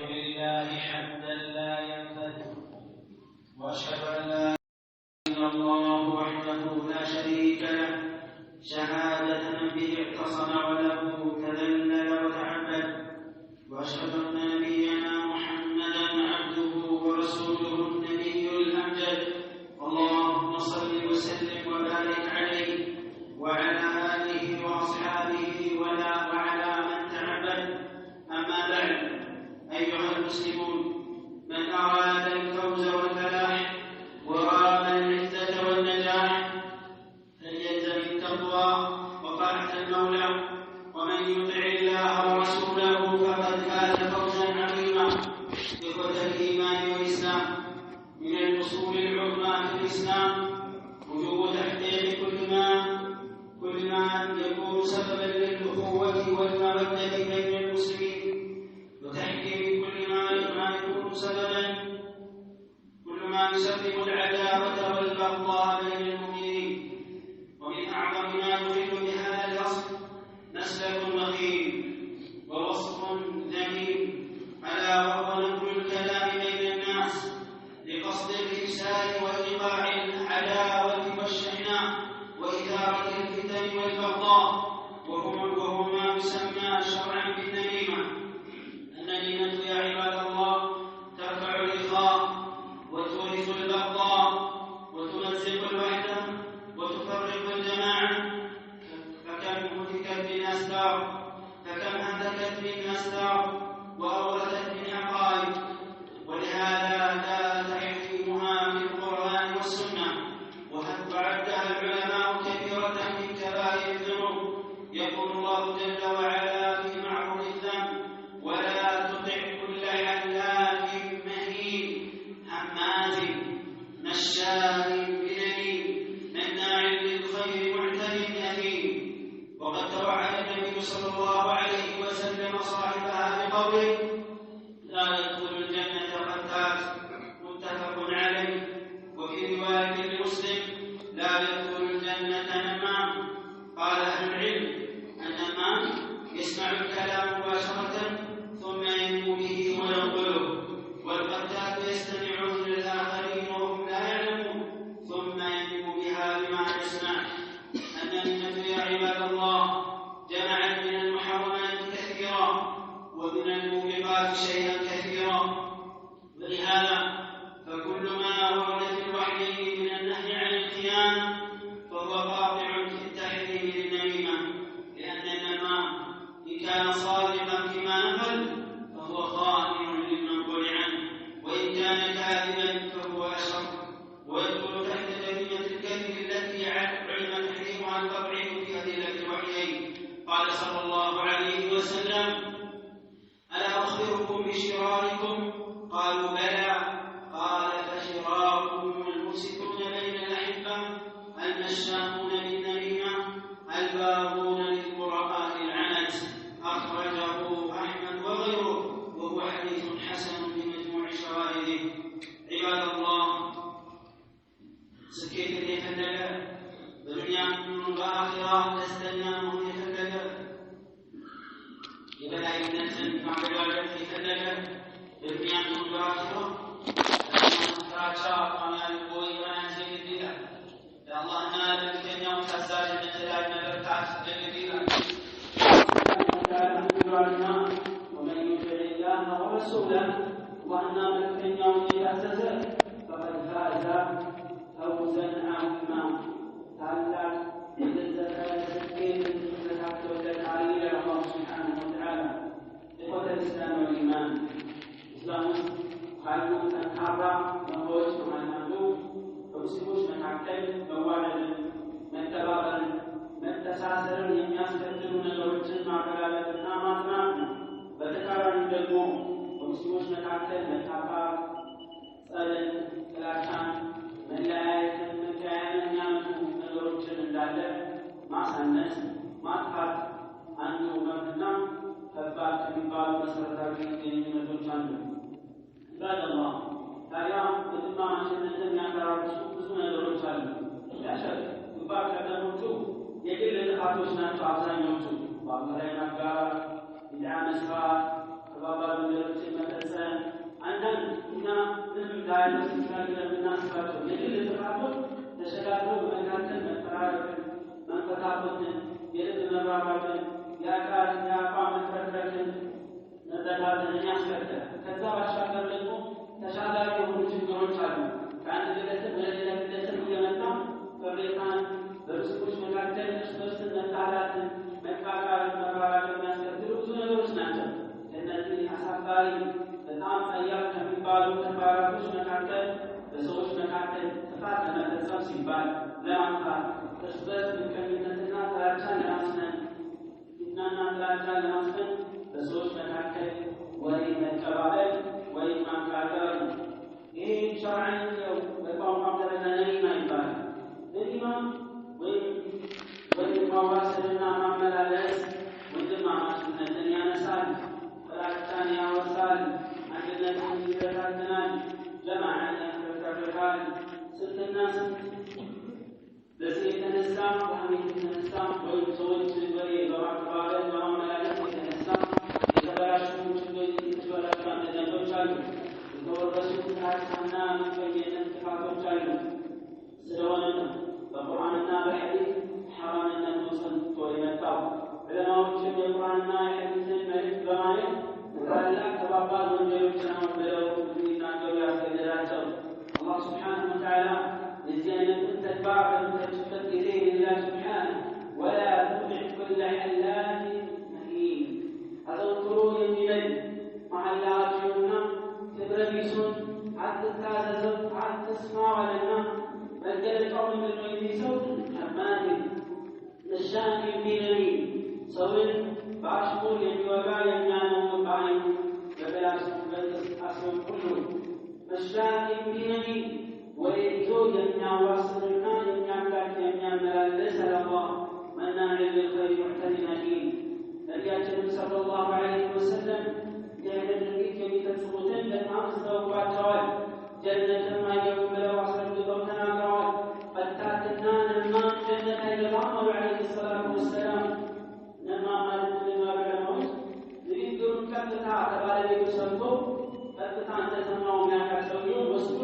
لله حمدا لا ينفد واشهد ان لا اله الا الله وحده لا شريك له شهادة من به اعتصم وله تذلل وتعبد واشهد ان نبينا محمدا عبده ورسوله النبي الامجد اللهم صل وسلم وبارك عليه وعلى اله واصحابه وعلى من تعبد. اما بعد، ايها المسلمون، من اراد الفوز والفلاح ورام العزة والنجاح فليلزم التقوى وطاعة المولى، ومن يطع الله ورسوله فقد فاز فوزا عظيما. إخوة الإيمان والإسلام، من الأصول العظمى في الإسلام وجوب تحقيق كل ما يكون سببا للأخوة والمودة بين المسلمين، وتحقيق كل ما يكون سببا كل ما يسبب العداوة والبغضاء بين المؤمنين. ومن أعظم ما يدل بهذا الأصل مسلك وخيم ووصف ذميم، ألا وهو نقل الكلام بين الناس لقصد الإفساد وإيقاع العداوة والشحناء وإثارة الفتن والبغضاء، وهو ما يسمى شرعا بالنميمة. النميمة يا عباد الله ترفع الإخاء وتورث البغضاء وتمزق الوحدة وتفرق الجماعة. فكم هتكت من أستار وأورثت من عقائد، ولهذا لا تحريمها في القرآن والسنة، وعدها العلماء كبيرة من كبائر الذنوب. يقول الله جل وعلا في معروف الذنب: ولا تطع كل حلاف مهين هماز مشاء بنميم مناع للخير معتد أثيم. وقد توعد النبي صلى الله عليه وسلم صاحبها بقوله: لا يدخل الجنة قتات، متفق عليه. وفي رواية لمسلم: لا يدخل الجنة نمام. قال أهل العلم: النمام يسمع الكلام مباشرة ثم ينمو به وينقله، والقتات يستمعون للآخرين وهم لا يعلمون ثم ينمو بها بما يسمع. النميمة يا عباد الله جمعت من المحرمات كثيرا ومن الموبقات شيئا كثيرا، ولهذا فكل ما ورد في الوحيين من النهي عن الخيانة فهو قاطع في التحريم للنميمة، لأن النمام إن كان صادقا فيما نقل فهو خائن للمنقول عنه، وإن كان كاذبا فهو أشر، ويدخل تحت جريمة الكذب التي علم تحريمها القطعي في أدلة الوحيين. قال صلى الله عليه وسلم: ألا أخبركم بشراركم؟ قالوا: بلى. قال: فشراركم المفسدون بين الأحبة، المشاؤون بالنميمة، الباغون للقرآن العنت. أخرجه أحمد وغيره، وهو حديث حسن بمجموع شواهده. عباد الله، سكيت اللي يفلل በዱንያ በአኺራ ደስተኛ መሆን የፈለገ የበላይነትን ማረጋገጥ የፈለገ በዱንያ በአኺራ ፍራቻ ማያልቆ ይሆናል ዘንድ ይላል። ለአላህና ለመልእክተኛው ታዛዥነት ላይ መበርታት ዘንድ ይላል። ومن يطع الله ورسوله وأن ملكتኛው የታዘዘ فقد فاز فوزا عظيما. ታላቅ የገዘፈ ስኬት ተሳክቶለታል ይላል አላህ ሱብሓነሁ ወተዓላ። ኢኽወተ ልእስላም ወልኢማን፣ ኢስላም ውስጥ ካሉ ጠንካራ መርሆዎች አንዱ በሙስሊሞች መካከል መዋደድን፣ መተባበርን፣ መተሳሰርን የሚያስከትሉ ነገሮችን ማረጋገጥና ማጽናት ነው። በተቃራኒው ደግሞ በሙስሊሞች መካከል መጣፋት፣ ጸብን፣ ጥላቻን፣ መለያየትን፣ መቀያየምን የሚያመጡ ነገሮችን እንዳለ ማሳነስ፣ ማጥፋት አንዱ መብትና ከባድ ከሚባሉ መሰረታዊ ግንኙነቶች አንዱ። ኢባደላህ፣ ታዲያ ወንድማማችነትን የሚያቀራርቡ ብዙ ነገሮች አሉ። ያሸክ ግንባር ቀደሞቹ የግል ጥፋቶች ናቸው። አብዛኞቹ በአላህ ላይ ማጋራት፣ ቢድዓ መስራት፣ ከባባድ ነገሮችን መፈጸም ልናያቸው እንችላለን የምናስባቸው የግል ጥፋቶች ተሸጋግረው በመካከል መፈራረቅን፣ መንፈታቶችን፣ የልብ መራራቅን፣ የአቋም መፍረክረክን፣ መበታተንን ያስከትላል። ከዛ ባሻገር ደግሞ ተሻጋሪ የሆኑ ችግሮች አሉ። ከአንድ ግለሰብ ወደ ሌላ ግለሰብ እየመጣ ቅሬታን በህዝቦች መካከል እርስ በርስ መጣላትን፣ መቃቃርን፣ መራራቅን የሚያስከትሉ ብዙ ነገሮች ናቸው። እነዚህ አሳፋሪ በጣም ጸያፍ ከሚባሉ ተግባራቶች መካከል በሰዎች መካከል ጥፋት ለመፈጸም ሲባል ለማጥፋት እርስ በርስ ምቀኝነትና ጥላቻን ለማስፈን ፊትናና ጥላቻን ለማስፈን በሰዎች መካከል ወሬ መቀባበል ወይም ማቃቀር ነው። ይህ ሸርዐን በቋንቋ ደረጃ ነሚማ ይባላል። ነሚማ ወይም ማዋሰልና ማመላለስ ወንድማማችነትን ያነሳል፣ ጥላቻን ያወርሳል፣ አንድነትን ይበታትናል፣ ጀማዓን ያፍረከርካል። ስንትና ስንት በዚህ የተነሳ በሐሜት የተነሳ ወይም ሰዎች ወሬ በማቀባበል በማመላለስ የተነሳ የተበላሹ የተበላሹ አንድነቶች አሉ። የተወረሱ ጥላቻና ምቀኝነት ጥፋቶች አሉ። ስለሆነ ነው በቁርአንና በሐዲስ ሐራምነቱ ሰንቶ የመጣው። ዑለማዎችም የቁርአንና የሐዲስን መልእክት በማየት ታላላቅ ከባባድ ወንጀሎች ነው ብለው እንዲናገሩ ያስገደዳቸው። አላህ ሱብሓነሁ ወተዓላ የዚህ አይነትን ተግባር በሚተችበት ጊዜ ይላል ሱብሓነሁ ወላ ቱጢዕ ኩለ ሐላፊን መሂን አዘውትሮ የሚለይ መሐላቸውና ክብረ ቢሱን አትታዘዘው አትስማው አለና መገለጫው ምንድን ነው? የሚሰው ሐማድ መሻን የሚነሚ ሰውን በአሽሙር የሚወጋ የሚያነውር በዓይኑ በገላሱ በእንቅስቃሴው ሁሉ መሻን የሚነሚ ወሬ ይዞ የሚያዋስንና የሚያጋጭ የሚያመላለስ አላህ መናዕ ሊልኸይር ሙዕተዲን አሲም። ነቢያችንም ሰለላሁ ዐለይሂ ወሰለም ይህንን ድርጊት የሚፈጽሙትን በጣም አስተውቋቸዋል። ጀነትም አይገቡም ብለው አስረግጠው ተናግረዋል። ፈታትና ነማም ጀነት አይገባም አሉ ዐለይሂ ሰላቱ ወሰላም። ነማም ማለት ዑለማዎች ንግግሩን ቀጥታ ከባለቤቱ ሰምቶ ቀጥታ እንደሰማው የሚያውቃት ሰውዬው ወስዶ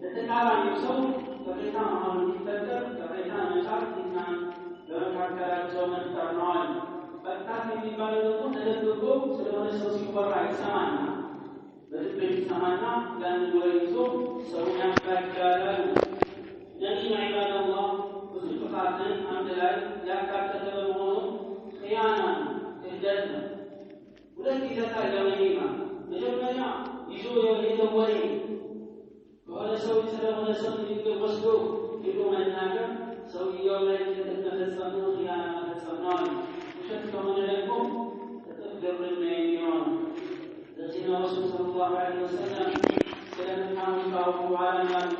ለተቃራኒው ሰው ቅሬታ መሆኑ እንዲፈጠር ቅሬታ መጫር ፊትና በመካከላቸው መፍጠር ነዋል። ፈታት የሚባለው ደግሞ ተደብቆ ስለሆነ ሰው ሲወራ ይሰማና በድብቅ ይሰማና ያን ወሬ ይዞ ሰውን ያጋጫል። ነቢይ ዒባደላህ ብዙ ጥፋትን አንድ ላይ ያካተተ በመሆኑ ኺያና ክህደት ነው። ሁለት ይዘት አለው ነቢማ። መጀመሪያ ይዞ የሄደው ወሬ ከሆነ ሰው ስለሆነ ሰው ንግግር ወስዶ ሄዶ መናገር ሰውየው ላይ መፈጸም ነው፣ ኺያና መፈጸም ነው። ውሸት ከሆነ ደግሞ እጥፍ ድርብ ነው የሚሆነው። ለዚህ ነው ረሱል ሰለላሁ ዐለይሂ ወሰለም ስለ መልካሞች ካወሩ በኋላ ያሉ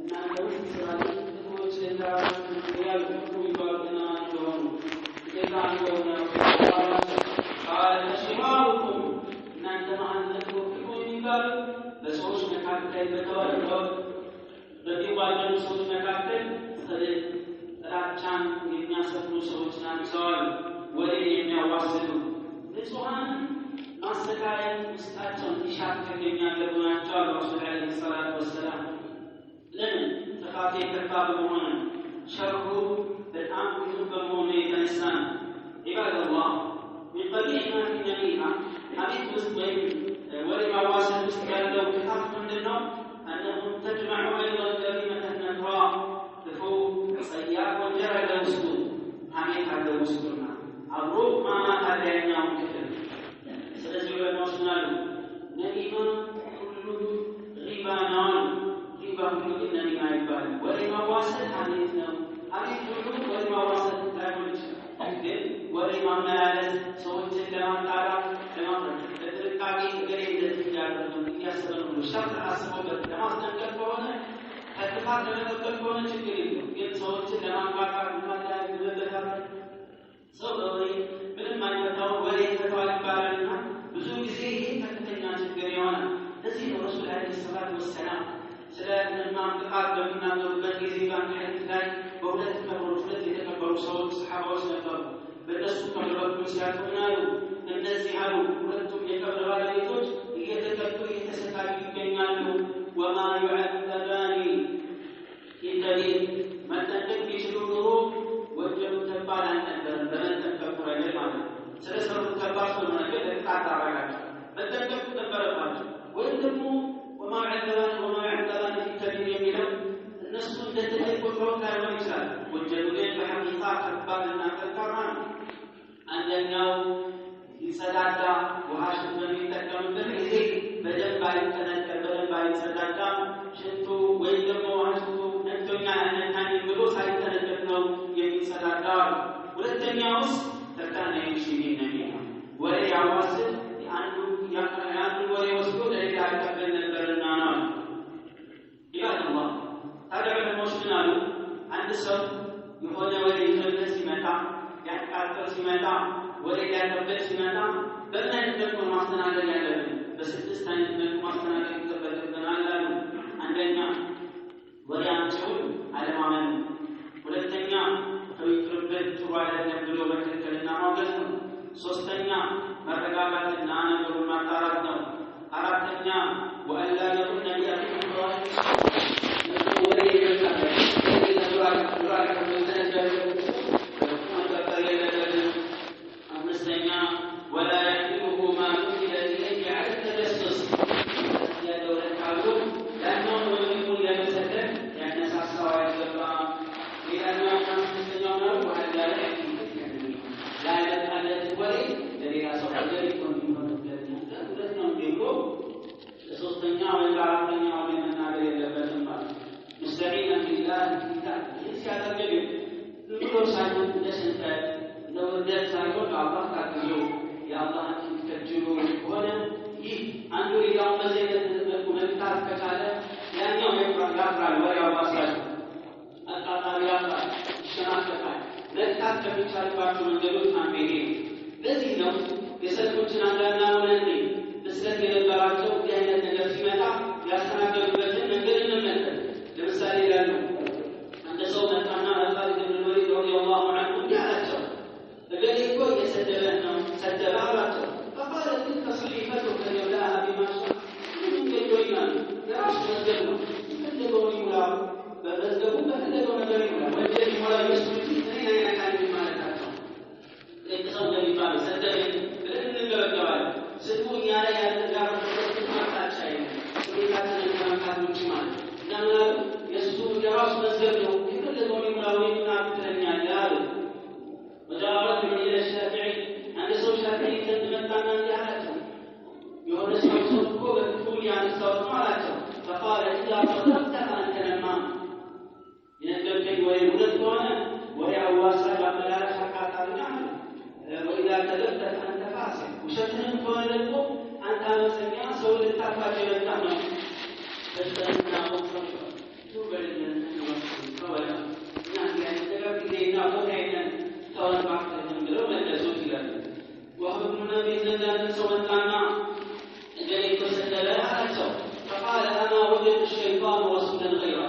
እናንተ ውስጥ ስራዎች ጥቅሞች ልንተራራችሁ ያሉ ክፉ ይባሉ እነማን እንደሆኑ ጌታ እንደሆነ ቃለ ተሽማሩኩም እናንተ ማንነት ክፉ የሚባሉ በሰዎች መካከል በተዋደው በሚዋደዱ ሰዎች መካከል ጥላቻን የሚያሰፍኑ ሰዎች ናቸው። ወሬ የሚያዋስዱ ንጹሐን ማሰቃየት ውስጣቸውን ይሻከር የሚያደርጉ ናቸው አሉ ረሱል ዐለይሂ ሰላቱ ወሰላም። ለምን? ጥፋት የከፋ በመሆኑ ሸሩ በጣም ብዙ በመሆኑ የተነሳ ነው። ዒባደላህ ሚን ቀቢሕ ማ ፊ ነሚማ ሐዲስ ውስጥ ወይም ወሬ ማዋሰድ ውስጥ ያለው ክፋት ምንድን ነው? አነሁ ተጅመዑ በይነ ከሊመተ ነክራ ክፉ ጸያፍ ወንጀል አለ ውስጡ፣ ሐሜት አለ ውስጡና አብሮ ማማት አለ ያኛውን ክፍል። ስለዚህ ዑለማዎች ናሉ ነሚማ ሁሉ ሪባ ነው። ሪባ ሁሉ ግን ነሚማ አይባልም። ወሬ ማዋሰድ ሐሜት ነው። ሐሜት ሁሉ ወሬ ማዋሰድ ላይሆን ይችላል። ግን ወሬ ማመላለስ ሰዎችን ለማጣራት ለጥንቃቄ ገሬ እንደዚህ ያደርጉ እያሰበ ነው ሸርጥ አስቦበት ለማስጠንቀቅ ከሆነ ከጥፋት ለመጠበቅ ከሆነ ችግር የለም። ግን ሰዎችን ለማንቃቃት ማዳግ መበታተን ሰው በወሬ ምንም አይፈታውን ወሬ ይፈታዋል ይባላልና ብዙ ጊዜ ይህ ከፍተኛ ችግር ይሆናል። ለዚህ ነው ረሱል ዐለይሂ ሰላቱ ወሰላም ስለ ነማም ጥቃት በሚናገሩበት ጊዜ በአንድ ሐዲስ ላይ በሁለት ቀብሮች ሁለት የተቀበሩ ሰዎች ሰሓባዎች ነበሩ። በእነሱ ቀብር በኩል ሲያልፉና እነዚህ አሉ ሁለቱም የቀብር ባለቤቶች እየተቀጡ እየተሰቃዩ ይገኛሉ። ወማ ዩዐ እንደዚህ ቁጥሮች ላይሆን ይችላል። ወንጀሉ ግን በሐቂቃ ከባድና ጠንካራ ነው። አንደኛው ይጸዳዳ ውሃ ሽንት በሚጠቀምበት ጊዜ በደንብ አይጠነቀቅ፣ በደንብ አይጸዳዳም። ሽንቱ ወይም ደግሞ ውሃ ሽንቱ ነቶኛ ነታኝ ብሎ ሳይጠነቀቅ ነው የሚጸዳዳው። ሁለተኛውስ ተካነ ይሽሚን ነው ወሬ ያዋስድ አንዱ ወሬ ወስዶ ለሌላ ያቀበል ነበርና ነው ይላል አላህ። ታዲያ ዑለማዎች ምን አሉ? አንድ ሰው የሆነ ወሬ ይዞለት ሲመጣ ያቃጥር ሲመጣ ወሬ ያቀበል ሲመጣ በምን አይነት መልኩ ማስተናገድ ያለብን? በስድስት አይነት መልኩ ማስተናገድ ይጠበቅብናል አሉ። አንደኛ ወሬ አምጪውን አለማመን፣ ሁለተኛ ከይቅርበት ጥሩ አይደለም ብሎ መከልከልና ማውገዝ ነው። ሶስተኛ መረጋጋትና ነገሩን ማጣራት ነው። አራተኛ ወአላ የኩነ ቢአኺሂ ወሬ ይበዛል አምስተኛ ወላ يحمله ما نقل إليه على التجسس يدوركابو لأنه يكون يمسكن يعني ساسوا يجبا لأنه خمسة يوم وعلى لا يدخل الولي الذي أصبح يكون ولكن يقول ሶስተኛ ወይ አራተኛው መናገር የለበትም ማለት مستعينا بالله الكتاب ሲያደርግ ዝም ሳይሆን ለስንፈት ለውርደት ሳይሆን አላህ ታግዞ የአላህን ትከጅሉ ሆነ ይህ አንዱ ሌላው በዘይነት መልኩ መምታት ከቻለ ያኛው ያፍራል፣ ወሬው አባሳል አጣጣሪ ያፍራል፣ ይሸማቀቃል። መምታት ከሚቻልባቸው መንገዶች አንዱ ይሄ። ለዚህ ነው የሰልፎችን አንዳንድ ወለኔ በስለት የነበራቸው እንዲህ አይነት ነገር ሲመጣ ያስተናገዱበትን መንገድ እንመልከት። ለምሳሌ ይላሉ አንድ ሰው መጣና ኻሊድ ብን ወሊድ ረዲየላሁ ዐንሁ ያላቸው እገሌ እኮ እየሰደበህ ነው ሰደበ አላቸው። فقال تلك صحيفتك يملاها بما شاء من يجوينا የራሱ መዝገብ ነው የፈለገውን ይሙላው በመዝገቡ በፈለገው ነገር ይሙላው ወንጀል ይሙላ ይመስሉት እኔ አይናካኝ ማለታቸው ለቅሰው እንደሚባለው ሰደበኝ ብለን እንገበገባለን። ስሙ እኛ ላይ ያልተጋረጠበት ማጣቻ ነው ስሜታችንን ከመንካት ውጭ ማለት ለምን የእሱ የራሱ መዝገብ ነው የፈለገውን ይሙላው ይናፍተኛል ያሉ وجاءت إلى الشافعي عند سو الشافعي تمتعنا بحالته يونس يوسف بكل يعني استوى علىته فقال إذا صدقت فأنت نمام ينقل كي ويولد وانا وهي أواسا بأملا حكات النعم وإذا كذبت فأنت فاسق وشتهم فولدكم أنت مسلمين سوى للتعفى جلتنا فاجتنبنا مقصر توبا للجنة ولا نحن يعني تقف إلينا وحينا سواء بعد الجنة ملسوت لنا وهو ابن نبي زندان سوتنا جريت سجلا على فقال أنا وجدت الشيطان رسولا غيره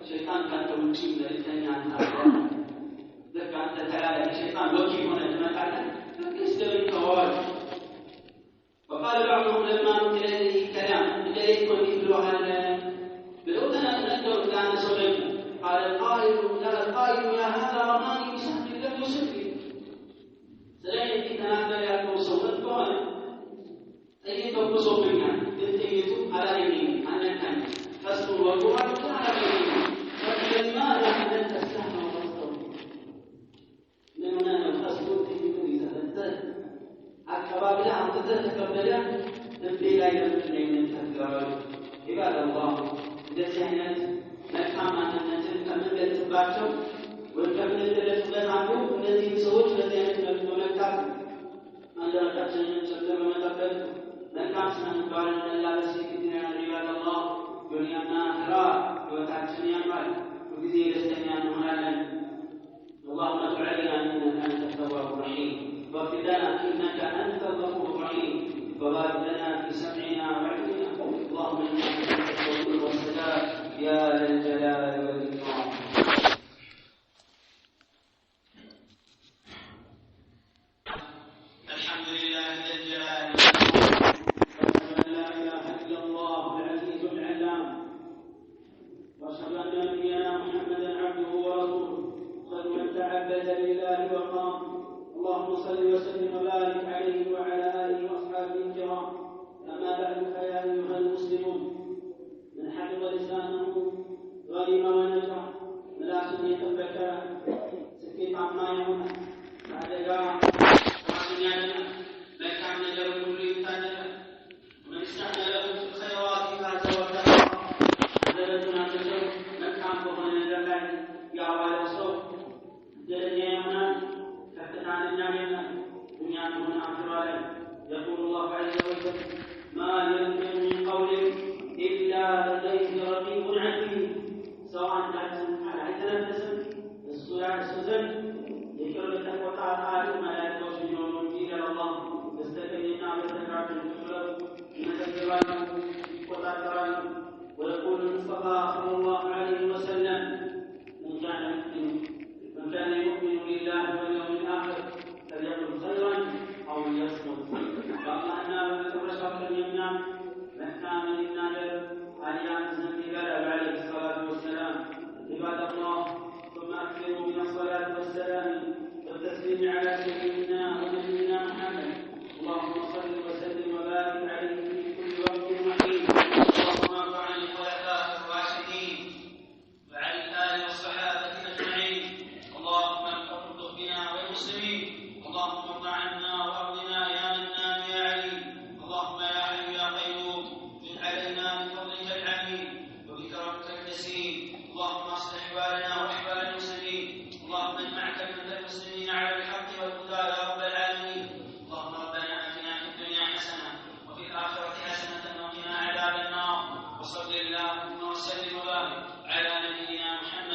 شيطان كان تمشي من الثاني عن تعالى ذكر أنت تعالى الشيطان وكي هنا تمتعنا فكيستوي الكوارث. فقال بعضهم لما نقل إليه كلام إليكم مثل هذا بلغتنا نذكر كان سليم قال القائل يا هذا رماني بسهم لم يصبني سليم في تنازل يأكل صوت كونه سيدك صوبنا تنتهيت على يمين عن الكن فاسم وقوعك على يمين فلما لم تستحن وتصور من هنا الفصل تنتهيت إذا تنتهي أكبر لا أن تتكبر تنتهي لا يمكن أن تتكبر عباد الله إذا سهلت መልካም ማንነትን ከምንገልጽባቸው ወይ ከምንገለጽበት አንዱ እነዚህ ሰዎች በዚህ አይነት መልኩ መመልካት አንዳንዳችንን ቸግር በመጠበቅ መልካም ስነ ምግባርን መላበስ ግድና ይላል አላህ። ዱንያና አኺራ ህይወታችን ያምራል፣ ሁልጊዜ ደስተኛ እንሆናለን። اللهم تب علينا انك انت التواب الرحيم واغفر لنا انك انت الغفور الرحيم وبارك لنا في سمعنا وعلمنا اللهم انك انت التواب والسداد يا ذا الجلال والإكرام. الحمد لله ذا الجلال والإكرام وأشهد أن لا إله إلا الله العزيز العلام وأشهد أن نبينا محمدا عبده ورسوله خير من تعبد لله وقام اللهم صل وسلم وبارك عليه وعلى آله وأصحابه الكرام. أما بعد فيا أيها المسلمون من حفظ لسانه غنم ونجح متواترا. ويقول المصطفى صلى الله عليه وسلم: من كان يؤمن بالله واليوم الآخر فليقل خيرا أو ليصمت. فأما أن تبشر اليمنى مكان النادر أيام النبي عليه الصلاة والسلام. عباد الله، ثم أكثروا من الصلاة والسلام والتسليم على سيدنا ونبينا محمد. اللهم صل وسلم وبارك عليه في كل وقت وحين. اللهم ارض عن الخلفاء الراشدين وعن الآل والصحابة أجمعين. اللهم ارزق بنا والمسلمين. اللهم ارض عنا وارضنا يا منان يا عليم. اللهم يا حي يا قيوم من علينا بفضلك العميم وبكرمك الجسيم. اللهم اصلح احوالنا واحوال المسلمين. اللهم اجمع كلمة المسلمين على الحق والهدى يا رب العالمين. اللهم ربنا اتنا في الدنيا حسنة وفي الآخرة حسنة وقنا عذاب النار. وصل اللهم وسلم وبارك على نبينا محمد